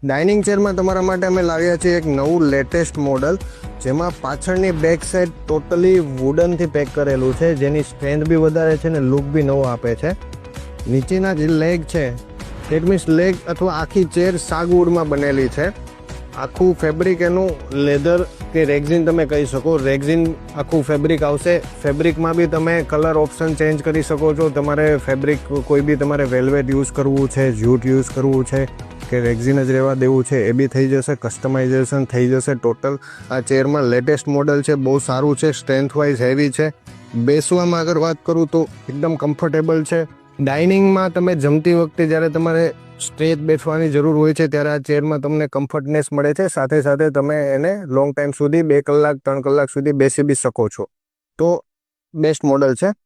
Dining ચેરમાં તમારા માટે અમે લાવ્યા છીએ એક નવું લેટેસ્ટ મોડલ, જેમાં પાછળની બેક સાઈડ ટોટલી વુડનથી પેક કરેલું છે, જેની સ્ટ્રેન્થ બી વધારે છે ને લુક બી નવો આપે છે. નીચેના જે લેગ છે, દેટ મીન્સ લેગ અથવા આખી ચેર સાગવુડમાં બનેલી છે. આખું ફેબ્રિક એનું લેધર કે રેક્ઝિન તમે કહી શકો. રેક્ઝિન આખું ફેબ્રિક આવશે. ફેબ્રિકમાં બી તમે કલર ઓપ્શન ચેન્જ કરી શકો છો. તમારે ફેબ્રિક કોઈ બી તમારે વેલ્વેટ યુઝ કરવું છે, જ્યુટ યુઝ કરવું છે કે રેક્ઝિન જ રહેવા દેવું છે, એ બી થઈ જશે. કસ્ટમાઇઝેશન થઈ જશે ટોટલ. આ ચેરમાં લેટેસ્ટ મોડલ છે, બહુ સારું છે, સ્ટ્રેન્થ વાઇઝ હેવી છે. બેસવામાં અગર વાત કરું તો એકદમ કમ્ફર્ટેબલ છે. ડાઇનિંગમાં તમે જમતી વખતે જ્યારે તમારે સ્ટ્રેચ બેસવાની જરૂર હોય છે, ત્યારે આ ચેરમાં તમને કમ્ફર્ટનેસ મળે છે. સાથે સાથે તમે એને લોંગ ટાઈમ સુધી 2 કલાક 3 કલાક સુધી બેસી બી શકો છો. તો બેસ્ટ મોડલ છે.